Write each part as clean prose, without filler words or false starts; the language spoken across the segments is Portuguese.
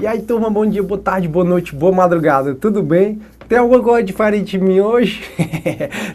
E aí, turma, bom dia, boa tarde, boa noite, boa madrugada, tudo bem? Tem alguma coisa diferente de mim hoje?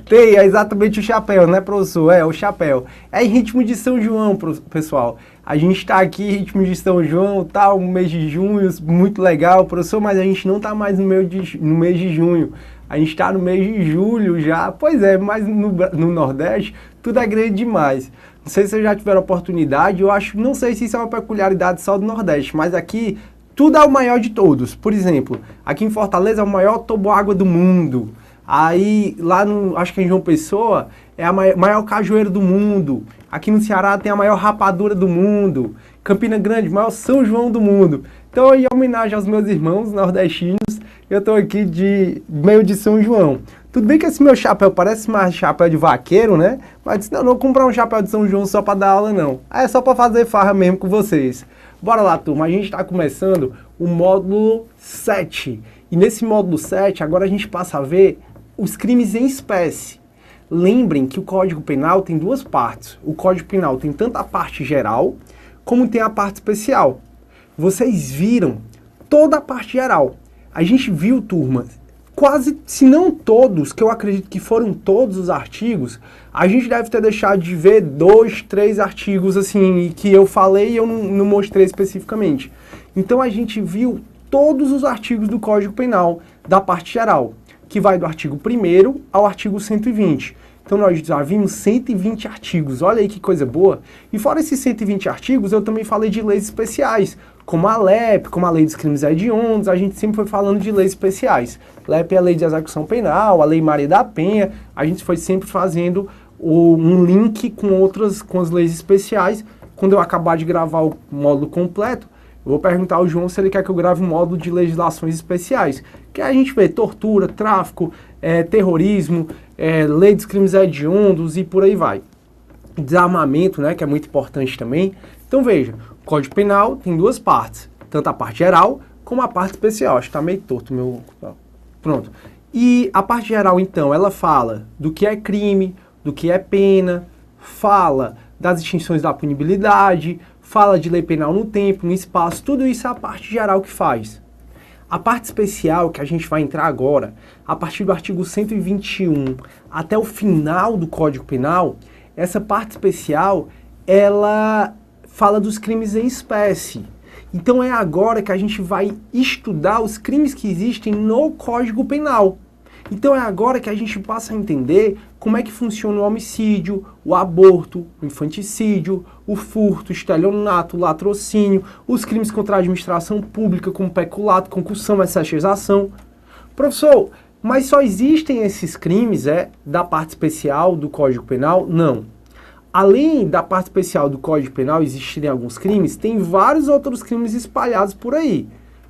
Tem, é exatamente o chapéu, né, professor? É, o chapéu. É em ritmo de São João, pessoal. A gente tá aqui em ritmo de São João, tá, um mês de junho, muito legal, professor, mas a gente não tá mais no mês de junho. A gente tá no mês de julho já. Pois é, mas no Nordeste, tudo é grande demais. Não sei se vocês já tiveram oportunidade, não sei se isso é uma peculiaridade só do Nordeste, mas aqui tudo é o maior de todos. Por exemplo, aqui em Fortaleza é o maior toboágua do mundo. Aí, lá acho que em João Pessoa, é a maior cajueiro do mundo. Aqui no Ceará tem a maior rapadura do mundo. Campina Grande, maior São João do mundo. Então, em homenagem aos meus irmãos nordestinos, eu tô aqui de meio de São João. Tudo bem que esse meu chapéu parece mais chapéu de vaqueiro, né? Mas disse, não vou comprar um chapéu de São João só para dar aula, não. É só para fazer farra mesmo com vocês. Bora lá, turma. A gente está começando o módulo 7. E nesse módulo 7, agora a gente passa a ver os crimes em espécie. Lembrem que o Código Penal tem duas partes. O Código Penal tem tanto a parte geral, como tem a parte especial. Vocês viram toda a parte geral. A gente viu, turma, quase, se não todos, que eu acredito que foram todos os artigos, a gente deve ter deixado de ver 2, 3 artigos, assim, que eu falei e eu não mostrei especificamente. Então a gente viu todos os artigos do Código Penal, da parte geral, que vai do artigo 1º ao artigo 120. Então nós já vimos 120 artigos, olha aí que coisa boa. E fora esses 120 artigos, eu também falei de leis especiais, como a LEP, como a Lei dos Crimes Hediondos, a gente sempre foi falando de leis especiais. LEP é a Lei de Execução Penal, a Lei Maria da Penha, a gente foi sempre fazendo um link com as leis especiais. Quando eu acabar de gravar o módulo completo, eu vou perguntar ao João se ele quer que eu grave um módulo de legislações especiais, que a gente vê tortura, tráfico, terrorismo, Lei dos Crimes Hediondos e por aí vai. Desarmamento, né, que é muito importante também. Então veja, o Código Penal tem duas partes, tanto a parte geral como a parte especial. Acho que tá meio torto o meu... Pronto. E a parte geral, então, ela fala do que é crime, do que é pena, fala das extinções da punibilidade, fala de lei penal no tempo, no espaço, tudo isso é a parte geral que faz. A parte especial, que a gente vai entrar agora, a partir do artigo 121 até o final do Código Penal, essa parte especial, ela fala dos crimes em espécie. Então é agora que a gente vai estudar os crimes que existem no Código Penal. Então é agora que a gente passa a entender como é que funciona o homicídio, o aborto, o infanticídio, o furto, o estelionato, o latrocínio, os crimes contra a administração pública, como peculato, concussão, exação. Professor, mas só existem esses crimes da parte especial do Código Penal? Não. Além da parte especial do Código Penal existirem alguns crimes, tem vários outros crimes espalhados por aí.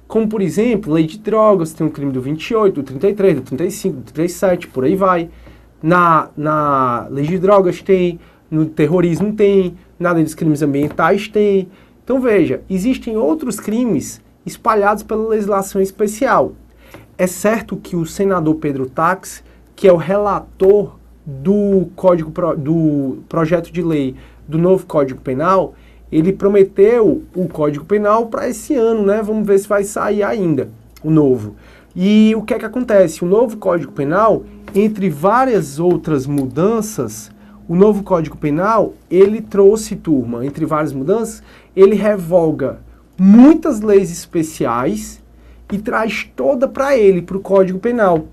Como, por exemplo, lei de drogas, tem um crime do 28, do 33, do 35, do 37, por aí vai. Na lei de drogas tem, no terrorismo tem, na lei dos crimes ambientais tem. Então veja, existem outros crimes espalhados pela legislação especial. É certo que o senador Pedro Tax, que é o relator do projeto de lei do novo Código Penal, ele prometeu o Código Penal para esse ano, né? Vamos ver se vai sair ainda, o novo. E o que é que acontece? O novo Código Penal, entre várias outras mudanças, o novo Código Penal, ele trouxe, turma, entre várias mudanças, ele revoga muitas leis especiais e traz toda para ele, para o Código Penal.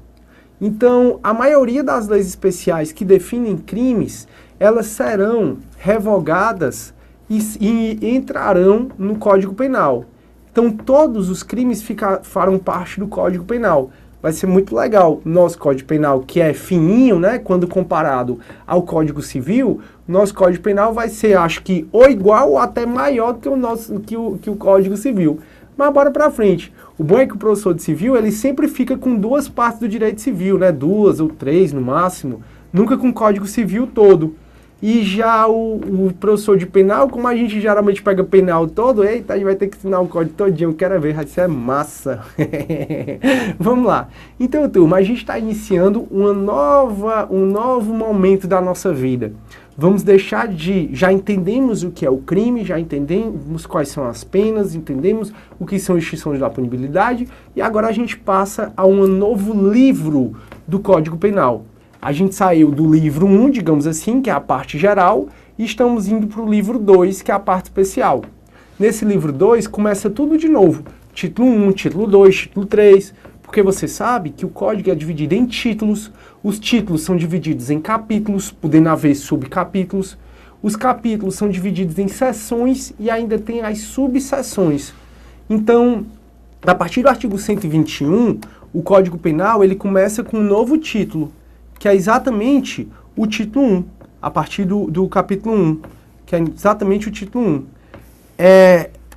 Então, a maioria das leis especiais que definem crimes, elas serão revogadas e entrarão no Código Penal. Então, todos os crimes farão parte do Código Penal. Vai ser muito legal. Nosso Código Penal, que é fininho, né, quando comparado ao Código Civil, o nosso Código Penal vai ser, acho que, ou igual ou até maior do que o Código Civil. Mas bora pra frente. O bom é que o professor de civil, ele sempre fica com duas partes do direito civil, né? 2 ou 3 no máximo. Nunca com o Código Civil todo. E já o professor de penal, como a gente geralmente pega penal todo, eita, a gente vai ter que ensinar o código todinho, eu quero ver, isso é massa. Vamos lá. Então, turma, a gente está iniciando um novo momento da nossa vida. Vamos deixar de... Já entendemos o que é o crime, já entendemos quais são as penas, entendemos o que são extinções da punibilidade, e agora a gente passa a um novo livro do Código Penal. A gente saiu do livro 1, digamos assim, que é a parte geral, e estamos indo para o livro 2, que é a parte especial. Nesse livro 2 começa tudo de novo. Título 1, título 2, título 3, porque você sabe que o código é dividido em títulos, os títulos são divididos em capítulos, podendo haver subcapítulos, os capítulos são divididos em seções e ainda tem as subseções. Então, a partir do artigo 121, o Código Penal ele começa com um novo título, que é exatamente o título 1, a partir do capítulo 1, que é exatamente o título 1.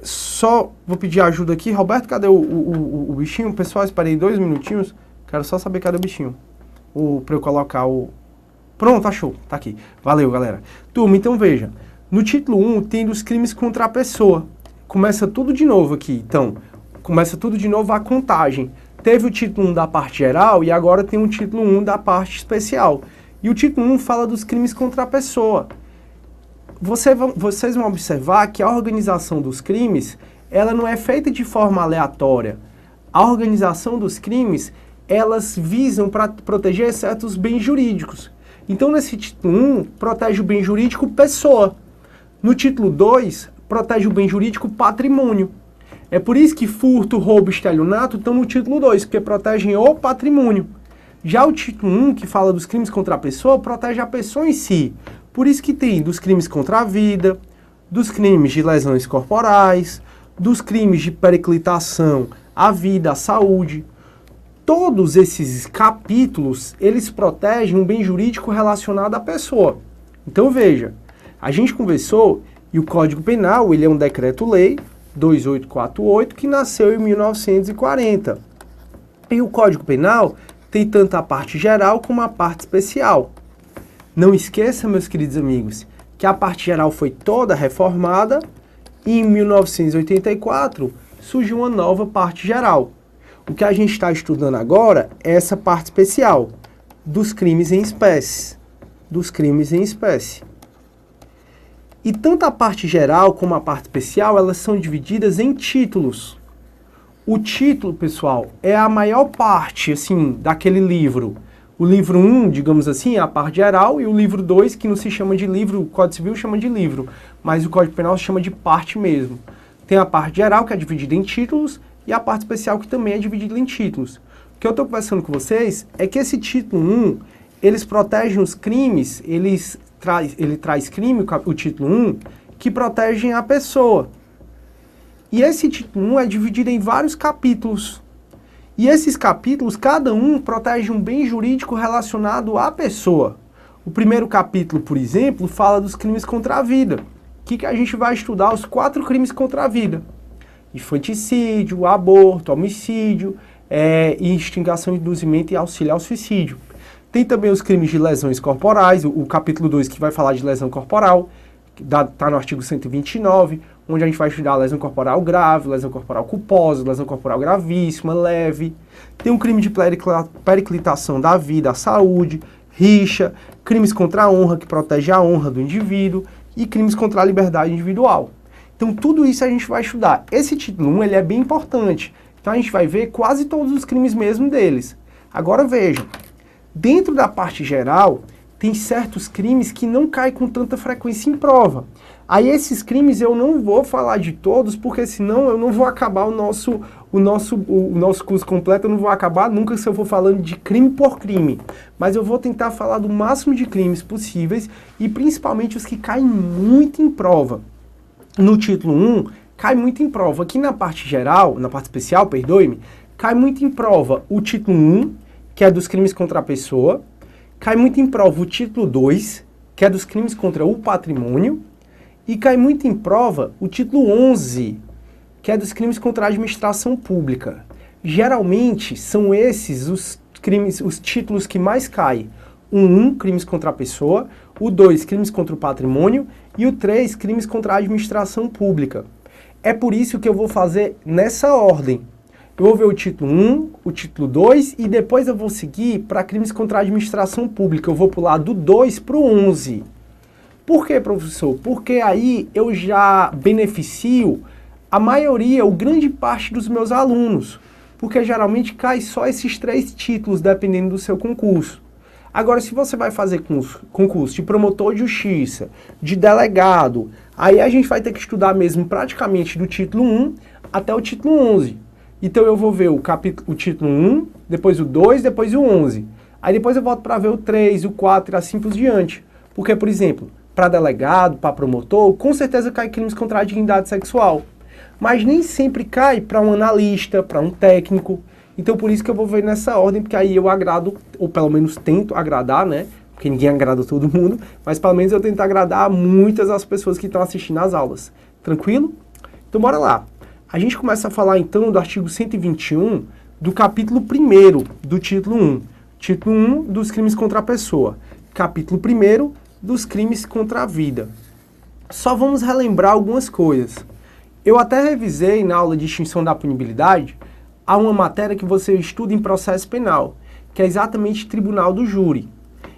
Só vou pedir ajuda aqui. Roberto, cadê o bichinho? Pessoal, esperei 2 minutinhos. Quero só saber cadê o bichinho. Para eu colocar o... Pronto, achou. Tá aqui. Valeu, galera. Turma, então veja. No título 1 tem dos crimes contra a pessoa. Começa tudo de novo aqui. Então, começa tudo de novo a contagem. Teve o título 1 da parte geral e agora tem o título 1 da parte especial. E o título 1 fala dos crimes contra a pessoa. Vocês vão observar que a organização dos crimes, ela não é feita de forma aleatória. A organização dos crimes, elas visam para proteger certos bens jurídicos. Então, nesse título 1, protege o bem jurídico pessoa. No título 2, protege o bem jurídico patrimônio. É por isso que furto, roubo e estelionato estão no título 2, porque protegem o patrimônio. Já o título 1, que fala dos crimes contra a pessoa, protege a pessoa em si. Por isso que tem dos crimes contra a vida, dos crimes de lesões corporais, dos crimes de periclitação à vida, à saúde. Todos esses capítulos, eles protegem um bem jurídico relacionado à pessoa. Então veja, a gente conversou e o Código Penal, ele é um decreto-lei 2848 que nasceu em 1940. E o Código Penal tem tanto a parte geral como a parte especial. Não esqueça, meus queridos amigos, que a parte geral foi toda reformada e em 1984 surgiu uma nova parte geral. O que a gente está estudando agora é essa parte especial, dos crimes em espécie. Dos crimes em espécie. E tanto a parte geral como a parte especial, elas são divididas em títulos. O título, pessoal, é a maior parte, assim, daquele livro. O livro 1, digamos assim, é a parte geral, e o livro 2, que não se chama de livro, o Código Civil chama de livro, mas o Código Penal se chama de parte mesmo. Tem a parte geral, que é dividida em títulos, e a parte especial, que também é dividida em títulos. O que eu estou conversando com vocês é que esse título 1, eles protegem os crimes, ele traz crime, o título 1, que protegem a pessoa. E esse título 1 é dividido em vários capítulos. E esses capítulos, cada um protege um bem jurídico relacionado à pessoa. O primeiro capítulo, por exemplo, fala dos crimes contra a vida. O que a gente vai estudar? Os 4 crimes contra a vida. Infanticídio, aborto, homicídio, instigação, induzimento e auxílio ao suicídio. Tem também os crimes de lesões corporais, o capítulo 2 que vai falar de lesão corporal, que está no artigo 129, onde a gente vai estudar lesão corporal grave, lesão corporal culposa, lesão corporal gravíssima, leve. Tem um crime de periclitação da vida, a saúde, rixa, crimes contra a honra, que protege a honra do indivíduo, e crimes contra a liberdade individual. Então tudo isso a gente vai estudar. Esse título 1 ele é bem importante, então a gente vai ver quase todos os crimes mesmo deles. Agora vejam, dentro da parte geral, tem certos crimes que não caem com tanta frequência em prova. Aí esses crimes eu não vou falar de todos, porque senão eu não vou acabar o nosso curso completo, eu não vou acabar nunca se eu for falando de crime por crime. Mas eu vou tentar falar do máximo de crimes possíveis e principalmente os que caem muito em prova. No título 1, cai muito em prova. Aqui na parte geral, na parte especial, perdoe-me, cai muito em prova o título 1, que é dos crimes contra a pessoa. Cai muito em prova o título 2, que é dos crimes contra o patrimônio, e cai muito em prova o título 11, que é dos crimes contra a administração pública. Geralmente são esses os títulos que mais caem. O 1, crimes contra a pessoa, o 2, crimes contra o patrimônio, e o 3, crimes contra a administração pública. É por isso que eu vou fazer nessa ordem. Eu vou ver o título 1, o título 2 e depois eu vou seguir para crimes contra a administração pública. Eu vou pular do 2 para o 11. Por quê, professor? Porque aí eu já beneficio a maioria, ou grande parte dos meus alunos, porque geralmente cai só esses 3 títulos, dependendo do seu concurso. Agora, se você vai fazer concurso de promotor de justiça, de delegado, aí a gente vai ter que estudar mesmo praticamente do título 1 até o título 11. Então eu vou ver o título 1, depois o 2, depois o 11. Aí depois eu volto para ver o 3, o 4 e assim por diante. Porque, por exemplo, para delegado, para promotor, com certeza cai crimes contra a dignidade sexual. Mas nem sempre cai para um analista, para um técnico. Então por isso que eu vou ver nessa ordem, porque aí eu agrado, ou pelo menos tento agradar, né? Porque ninguém agrada todo mundo, mas pelo menos eu tento agradar muitas das pessoas que estão assistindo às aulas. Tranquilo? Então bora lá. A gente começa a falar então do artigo 121, do capítulo 1º do título 1. Título 1 dos crimes contra a pessoa. Capítulo 1º dos crimes contra a vida. Só vamos relembrar algumas coisas. Eu até revisei na aula de extinção da punibilidade, há uma matéria que você estuda em processo penal, que é exatamente tribunal do júri.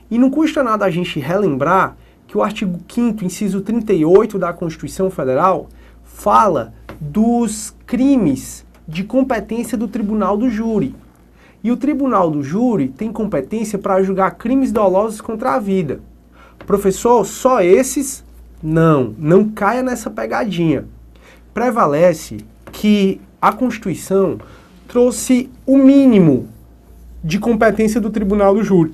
E não custa nada a gente relembrar que o artigo 5º, inciso 38 da Constituição Federal, fala dos crimes de competência do tribunal do júri. E o tribunal do júri tem competência para julgar crimes dolosos contra a vida. Professor, só esses? Não caia nessa pegadinha. Prevalece que a Constituição trouxe o mínimo de competência do tribunal do júri.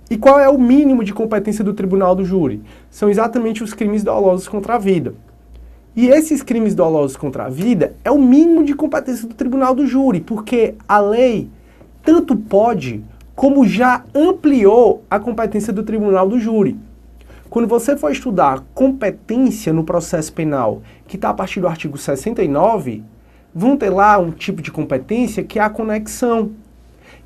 E qual é o mínimo de competência do tribunal do júri? São exatamente os crimes dolosos contra a vida. E esses crimes dolosos contra a vida é o mínimo de competência do tribunal do júri, porque a lei tanto pode como já ampliou a competência do tribunal do júri. Quando você for estudar competência no processo penal, que está a partir do artigo 69, vão ter lá um tipo de competência que é a conexão.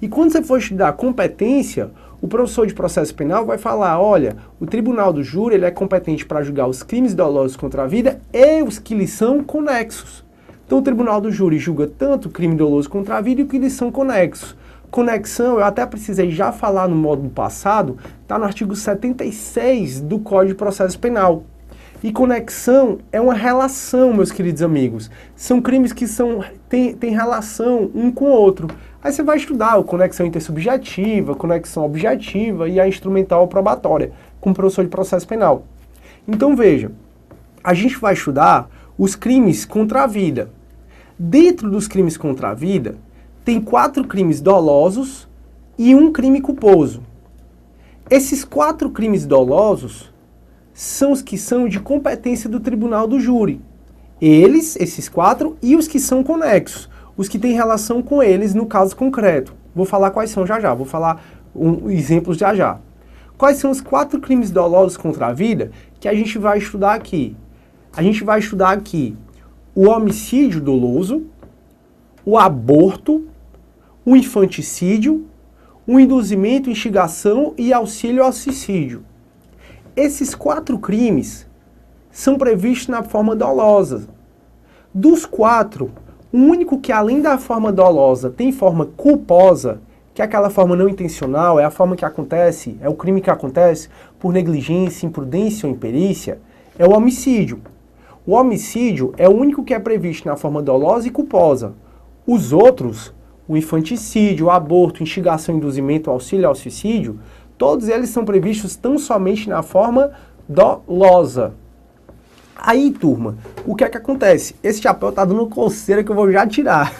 E quando você for estudar competência, o professor de processo penal vai falar, olha, o tribunal do júri ele é competente para julgar os crimes dolosos contra a vida e os que lhes são conexos. Então o tribunal do júri julga tanto o crime doloso contra a vida e o que lhes são conexos. Conexão, eu até precisei já falar no módulo passado, está no artigo 76 do Código de Processo Penal. E conexão é uma relação, meus queridos amigos. São crimes que têm relação um com o outro. Aí você vai estudar a conexão intersubjetiva, conexão objetiva e a instrumental ou probatória, com o professor de processo penal. Então veja, a gente vai estudar os crimes contra a vida. Dentro dos crimes contra a vida, tem 4 crimes dolosos e 1 crime culposo. Esses 4 crimes dolosos são os que são de competência do tribunal do júri. Esses 4, e os que são conexos, os que têm relação com eles no caso concreto. Vou falar quais são já, vou falar exemplos já. Quais são os 4 crimes dolosos contra a vida que a gente vai estudar aqui? A gente vai estudar aqui o homicídio doloso, o aborto, o infanticídio, o induzimento, instigação e auxílio ao suicídio. Esses 4 crimes são previstos na forma dolosa. Dos 4, o único que além da forma dolosa tem forma culposa, que é aquela forma não intencional, é a forma que acontece, é o crime que acontece por negligência, imprudência ou imperícia, é o homicídio. O homicídio é o único que é previsto na forma dolosa e culposa. Os outros, o infanticídio, o aborto, instigação, induzimento, auxílio ao suicídio, todos eles são previstos tão somente na forma dolosa. Aí, turma, o que é que acontece? Esse chapéu tá dando coceira que eu vou já tirar.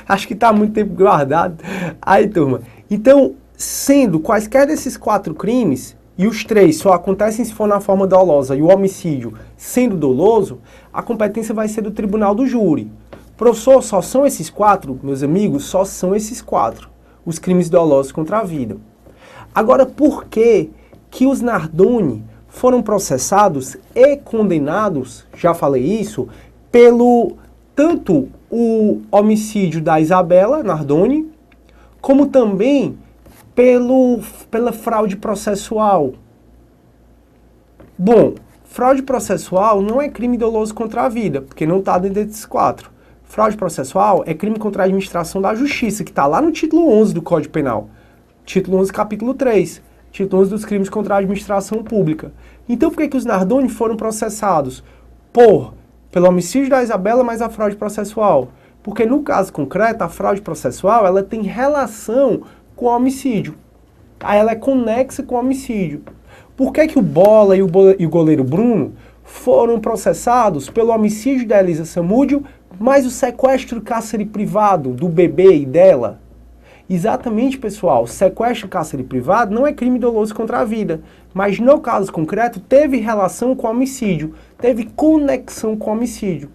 Acho que tá muito tempo guardado. Aí, turma, então, sendo quaisquer desses 4 crimes, e os 3 só acontecem se for na forma dolosa, e o homicídio sendo doloso, a competência vai ser do tribunal do júri. Professor, só são esses 4? Meus amigos, só são esses 4. Os crimes dolosos contra a vida. Agora, por que os Nardoni foram processados e condenados, já falei isso, pelo tanto o homicídio da Isabela Nardoni, como também pela fraude processual? Bom, fraude processual não é crime doloso contra a vida, porque não está dentro desses 4. Fraude processual é crime contra a administração da justiça, que está lá no título 11 do Código Penal. Título 11, capítulo 3. título 11 dos crimes contra a administração pública. Então por que os Nardoni foram processados? Pelo homicídio da Isabela mais a fraude processual. Porque no caso concreto, a fraude processual, ela tem relação com o homicídio. Aí ela é conexa com o homicídio. Por que o Bola e o goleiro Bruno foram processados pelo homicídio da Elisa Samúdio, mais o sequestro cárcere privado do bebê e dela? Exatamente, pessoal, sequestro cárcere privado não é crime doloso contra a vida, mas no caso concreto teve relação com o homicídio, teve conexão com o homicídio.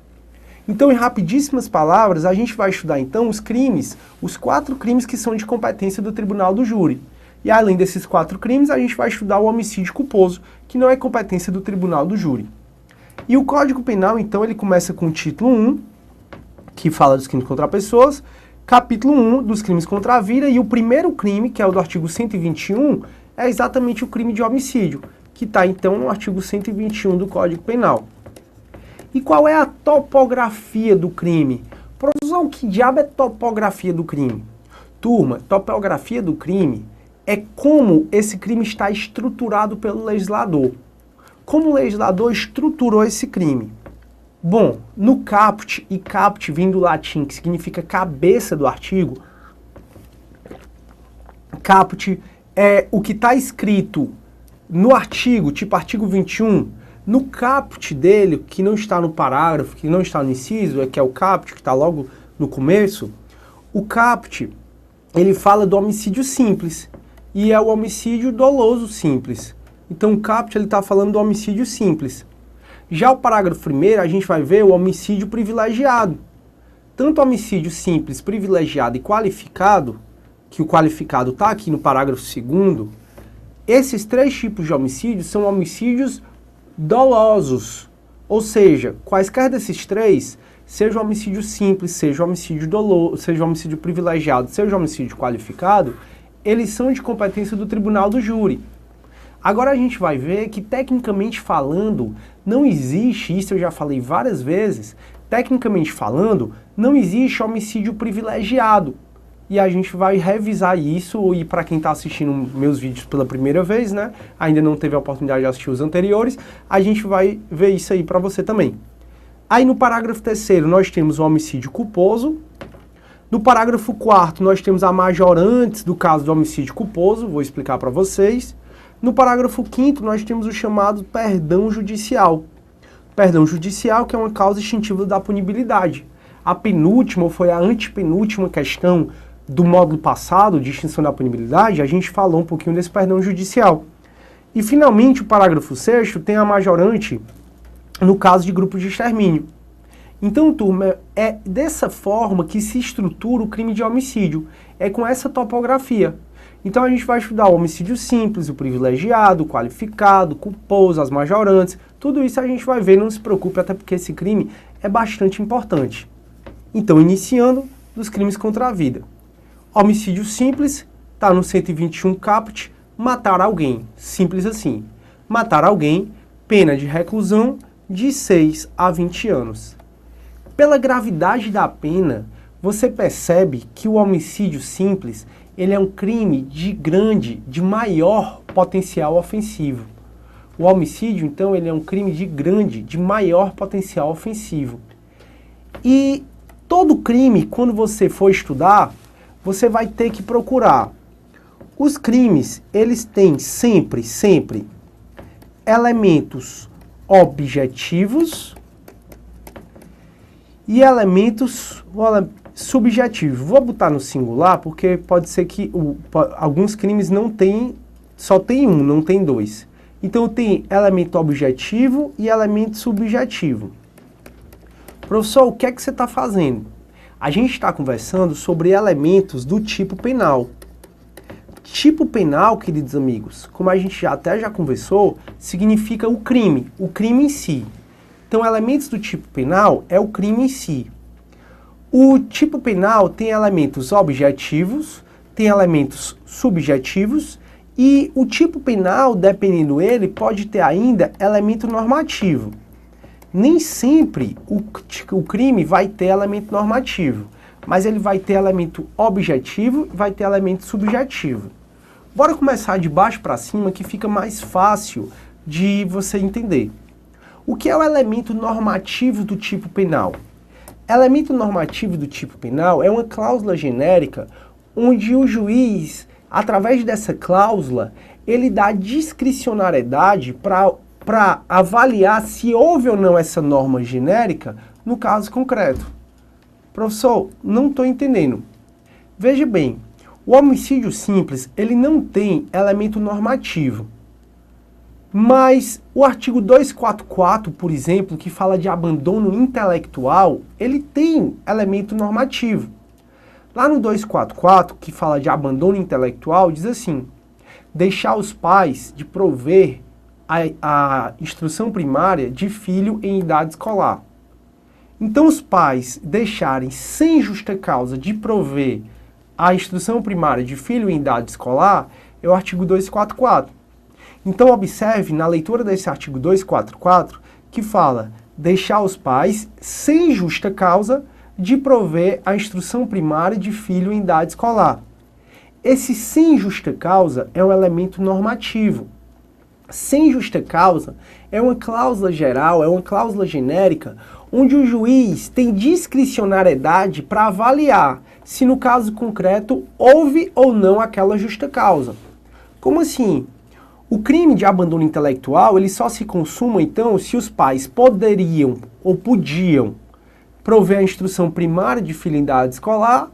Então, em rapidíssimas palavras, a gente vai estudar então os 4 crimes que são de competência do tribunal do júri. E além desses 4 crimes, a gente vai estudar o homicídio culposo, que não é competência do tribunal do júri. E o Código Penal, então, ele começa com o título 1, que fala dos crimes contra pessoas, capítulo 1 dos crimes contra a vida, e o primeiro crime, que é o do artigo 121, é exatamente o crime de homicídio, que está então no artigo 121 do Código Penal. E qual é a topografia do crime? Professor, o que diabo é topografia do crime? Turma, topografia do crime é como esse crime está estruturado pelo legislador. Como o legislador estruturou esse crime? Bom, no caput, e caput vem do latim, que significa cabeça do artigo, caput é o que está escrito no artigo, tipo artigo 21, no caput dele, que não está no parágrafo, que não está no inciso, que é o caput, que está logo no começo, o caput, ele fala do homicídio simples, e é o homicídio doloso simples. Então o caput, ele está falando do homicídio simples. Já o parágrafo 1º, a gente vai ver o homicídio privilegiado. Tanto o homicídio simples, privilegiado e qualificado, que o qualificado está aqui no parágrafo 2º, esses 3 tipos de homicídios são homicídios dolosos. Ou seja, quaisquer desses 3, seja o homicídio simples, seja o homicídio doloso, seja o homicídio privilegiado, seja o homicídio qualificado, eles são de competência do tribunal do júri. Agora a gente vai ver que, tecnicamente falando, não existe, isso eu já falei várias vezes, tecnicamente falando, não existe homicídio privilegiado. E a gente vai revisar isso, e para quem está assistindo meus vídeos pela primeira vez, né, ainda não teve a oportunidade de assistir os anteriores, a gente vai ver isso aí para você também. Aí no parágrafo 3º nós temos o homicídio culposo. No parágrafo 4º nós temos a majorantes do caso do homicídio culposo, vou explicar para vocês. No parágrafo 5º, nós temos o chamado perdão judicial. Perdão judicial, que é uma causa extintiva da punibilidade. A penúltima, ou foi a antepenúltima questão do módulo passado, de extinção da punibilidade, a gente falou um pouquinho desse perdão judicial. E, finalmente, o parágrafo 6º tem a majorante no caso de grupo de extermínio. Então, turma, é dessa forma que se estrutura o crime de homicídio. É com essa topografia. Então a gente vai estudar o homicídio simples, o privilegiado, o qualificado, o culposo, as majorantes. Tudo isso a gente vai ver, não se preocupe, até porque esse crime é bastante importante. Então, iniciando dos crimes contra a vida. Homicídio simples, está no 121 caput, matar alguém. Simples assim. Matar alguém, pena de reclusão de 6 a 20 anos. Pela gravidade da pena, você percebe que o homicídio simples, ele é um crime de maior potencial ofensivo. O homicídio, então, ele é um crime de maior potencial ofensivo. E todo crime, quando você for estudar, você vai ter que procurar. Os crimes, eles têm sempre elementos objetivos e elementos subjetivos. Vou botar no singular porque pode ser que alguns crimes não tem, só tem um, não tem dois. Então tem elemento objetivo e elemento subjetivo. Professor, o que é que você está fazendo? A gente está conversando sobre elementos do tipo penal. Tipo penal, queridos amigos, como a gente já conversou, significa o crime em si. Então, elementos do tipo penal é o crime em si. O tipo penal tem elementos objetivos, tem elementos subjetivos, e o tipo penal, dependendo dele, pode ter ainda elemento normativo. Nem sempre o crime vai ter elemento normativo, mas ele vai ter elemento objetivo e vai ter elemento subjetivo. Bora começar de baixo para cima, que fica mais fácil de você entender. O que é o elemento normativo do tipo penal? Elemento normativo do tipo penal é uma cláusula genérica onde o juiz, através dessa cláusula, ele dá discricionariedade para avaliar se houve ou não essa norma genérica no caso concreto. Professor, não estou entendendo. Veja bem, o homicídio simples, ele não tem elemento normativo. Mas o artigo 244, por exemplo, que fala de abandono intelectual, ele tem elemento normativo. Lá no 244, que fala de abandono intelectual, diz assim: deixar os pais de prover a instrução primária de filho em idade escolar. Então, os pais deixarem sem justa causa de prover a instrução primária de filho em idade escolar é o artigo 244. Então, observe na leitura desse artigo 244 que fala deixar os pais sem justa causa de prover a instrução primária de filho em idade escolar. Esse sem justa causa é um elemento normativo. Sem justa causa é uma cláusula geral, é uma cláusula genérica, onde o juiz tem discricionariedade para avaliar se no caso concreto houve ou não aquela justa causa. Como assim? O crime de abandono intelectual, ele só se consuma então se os pais poderiam ou podiam prover a instrução primária de filho em idade escolar,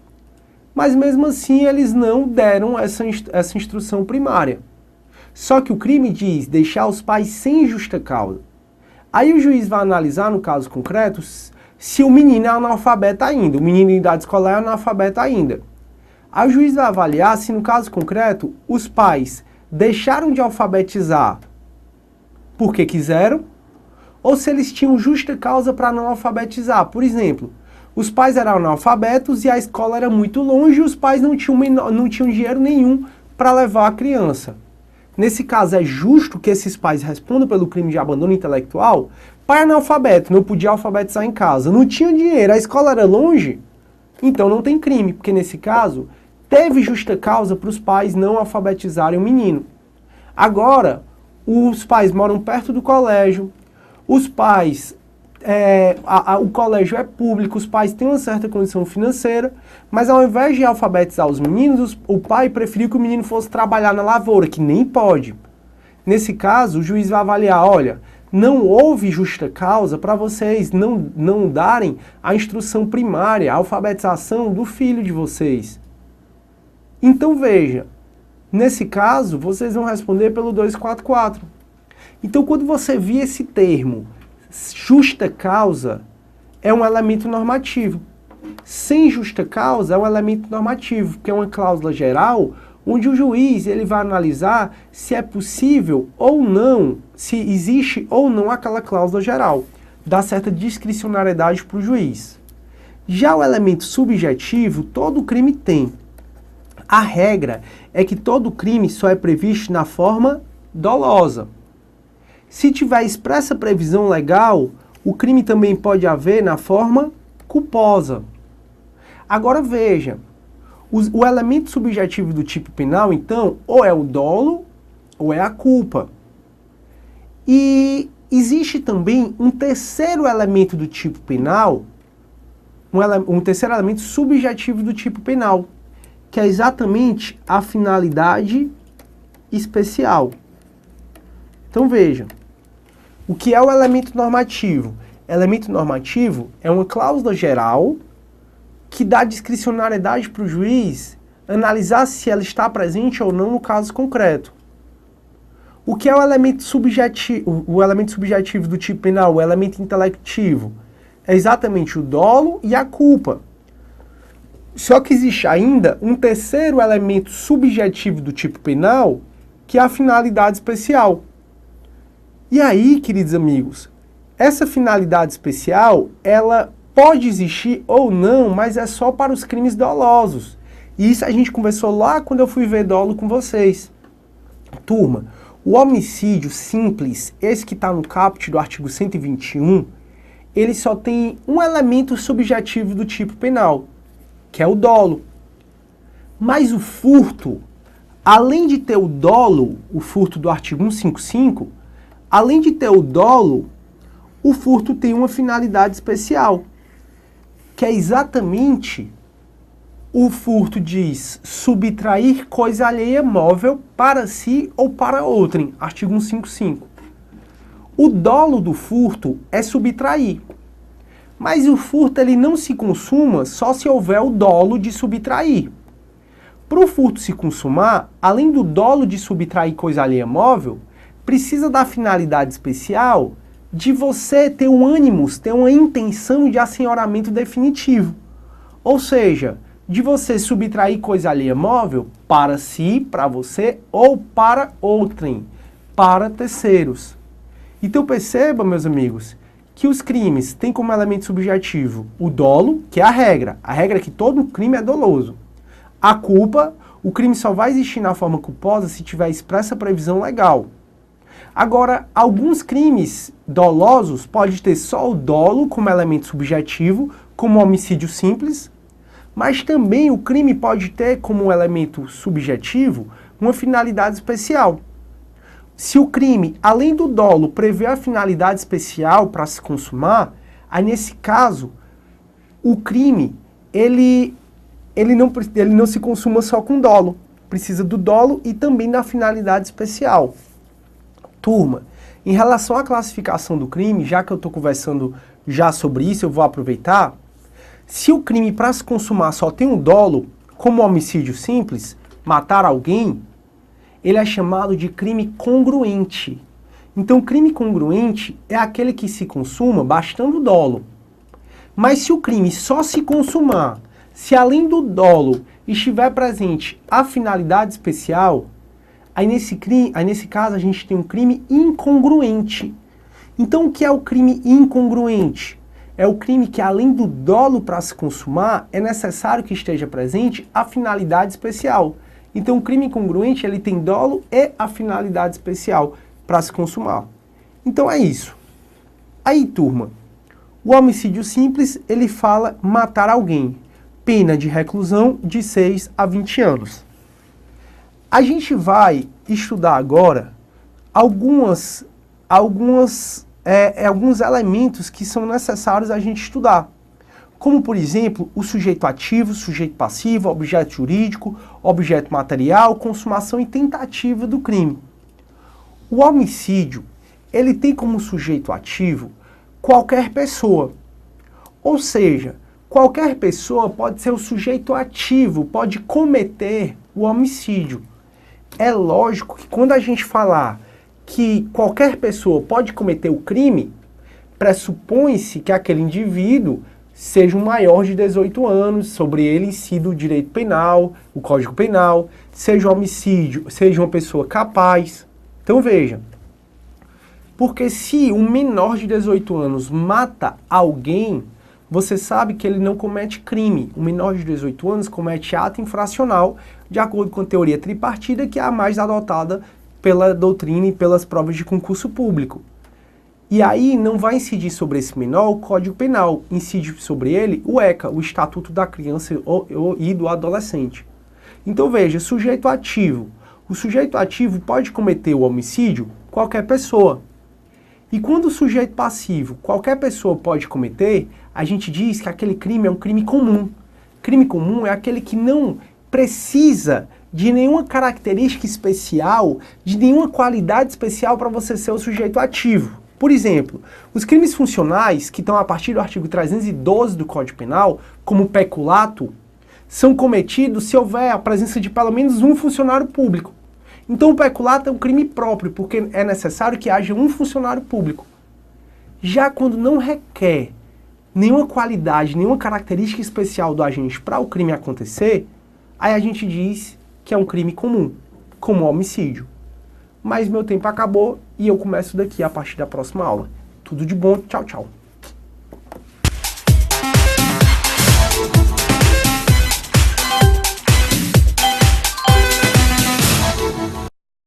mas mesmo assim eles não deram essa instrução primária. Só que o crime diz deixar os pais sem justa causa. Aí o juiz vai analisar, no caso concreto, se o menino é analfabeto ainda. O menino em idade escolar é analfabeto ainda. Aí o juiz vai avaliar se, no caso concreto, os pais deixaram de alfabetizar porque quiseram, ou se eles tinham justa causa para não alfabetizar. Por exemplo, os pais eram analfabetos e a escola era muito longe e os pais não tinham dinheiro nenhum para levar a criança. Nesse caso, é justo que esses pais respondam pelo crime de abandono intelectual? Pai analfabeto, não podia alfabetizar em casa, não tinha dinheiro, a escola era longe, então não tem crime, porque nesse caso, teve justa causa para os pais não alfabetizarem o menino. Agora, os pais moram perto do colégio, os pais, o colégio é público, os pais têm uma certa condição financeira, mas ao invés de alfabetizar os meninos, o pai preferiu que o menino fosse trabalhar na lavoura, que nem pode. Nesse caso, o juiz vai avaliar, olha, não houve justa causa para vocês não darem a instrução primária, a alfabetização do filho de vocês. Então veja, nesse caso, vocês vão responder pelo 244. Então, quando você vê esse termo, justa causa, é um elemento normativo. Sem justa causa é um elemento normativo, que é uma cláusula geral, onde o juiz ele vai analisar se é possível ou não, se existe ou não aquela cláusula geral. Dá certa discricionariedade para o juiz. Já o elemento subjetivo, todo crime tem. A regra é que todo crime só é previsto na forma dolosa. Se tiver expressa previsão legal, o crime também pode haver na forma culposa. Agora veja, o elemento subjetivo do tipo penal, então, ou é o dolo ou é a culpa. E existe também um terceiro elemento do tipo penal, um terceiro elemento subjetivo do tipo penal, que é exatamente a finalidade especial. Então veja, o que é o elemento normativo? Elemento normativo é uma cláusula geral que dá discricionariedade para o juiz analisar se ela está presente ou não no caso concreto. O que é o elemento subjetivo do tipo penal, o elemento intelectivo? É exatamente o dolo e a culpa. Só que existe ainda um terceiro elemento subjetivo do tipo penal, que é a finalidade especial. E aí, queridos amigos, essa finalidade especial, ela pode existir ou não, mas é só para os crimes dolosos. E isso a gente conversou lá quando eu fui ver dolo com vocês. Turma, o homicídio simples, esse que está no caput do artigo 121, ele só tem um elemento subjetivo do tipo penal, que é o dolo. Mas o furto, além de ter o dolo, o furto do artigo 155, além de ter o dolo, o furto tem uma finalidade especial, que é exatamente o furto diz subtrair coisa alheia móvel para si ou para outrem, artigo 155. O dolo do furto é subtrair, mas o furto ele não se consuma só se houver o dolo de subtrair. Para o furto se consumar, além do dolo de subtrair coisa alheia móvel, precisa da finalidade especial de você ter um ânimos, ter uma intenção de assenhoramento definitivo. Ou seja, de você subtrair coisa alheia móvel para si, para você, ou para outrem, para terceiros. Então perceba, meus amigos, que os crimes têm como elemento subjetivo o dolo, que é a regra é que todo crime é doloso. A culpa, o crime só vai existir na forma culposa se tiver expressa previsão legal. Agora, alguns crimes dolosos podem ter só o dolo como elemento subjetivo, como homicídio simples, mas também o crime pode ter como elemento subjetivo uma finalidade especial. Se o crime, além do dolo, prevê a finalidade especial para se consumar, aí nesse caso, o crime, ele não se consuma só com dolo. Precisa do dolo e também da finalidade especial. Turma, em relação à classificação do crime, já que eu estou conversando já sobre isso, eu vou aproveitar. Se o crime para se consumar só tem um dolo, como homicídio simples, matar alguém, ele é chamado de crime congruente. Então, crime congruente é aquele que se consuma bastando dolo. Mas se o crime só se consumar, se além do dolo estiver presente a finalidade especial, aí nesse caso a gente tem um crime incongruente. Então o que é o crime incongruente? É o crime que além do dolo para se consumar, é necessário que esteja presente a finalidade especial. Então o crime incongruente ele tem dolo e a finalidade especial para se consumar. Então é isso. Aí, turma, o homicídio simples ele fala matar alguém. Pena de reclusão de 6 a 20 anos. A gente vai estudar agora alguns elementos que são necessários a gente estudar. Como, por exemplo, o sujeito ativo, sujeito passivo, objeto jurídico, objeto material, consumação e tentativa do crime. O homicídio, ele tem como sujeito ativo qualquer pessoa. Ou seja, qualquer pessoa pode ser o sujeito ativo, pode cometer o homicídio. É lógico que quando a gente falar que qualquer pessoa pode cometer o crime, pressupõe-se que aquele indivíduo seja um maior de 18 anos, sobre ele incida o direito penal, o Código Penal, seja um homicídio, seja uma pessoa capaz. Então veja, porque se um menor de 18 anos mata alguém, você sabe que ele não comete crime. Um menor de 18 anos comete ato infracional, de acordo com a teoria tripartida, que é a mais adotada pela doutrina e pelas provas de concurso público. E aí não vai incidir sobre esse menor o Código Penal, incide sobre ele o ECA, o Estatuto da Criança e do Adolescente. Então veja, sujeito ativo. O sujeito ativo pode cometer o homicídio? Qualquer pessoa. E quando o sujeito passivo, qualquer pessoa pode cometer, a gente diz que aquele crime é um crime comum. Crime comum é aquele que não precisa de nenhuma característica especial, de nenhuma qualidade especial para você ser o sujeito ativo. Por exemplo, os crimes funcionais, que estão a partir do artigo 312 do Código Penal, como o peculato, são cometidos se houver a presença de pelo menos um funcionário público. Então o peculato é um crime próprio, porque é necessário que haja um funcionário público. Já quando não requer nenhuma qualidade, nenhuma característica especial do agente para o crime acontecer, aí a gente diz que é um crime comum, como homicídio. Mas meu tempo acabou e eu começo daqui a partir da próxima aula. Tudo de bom, tchau, tchau.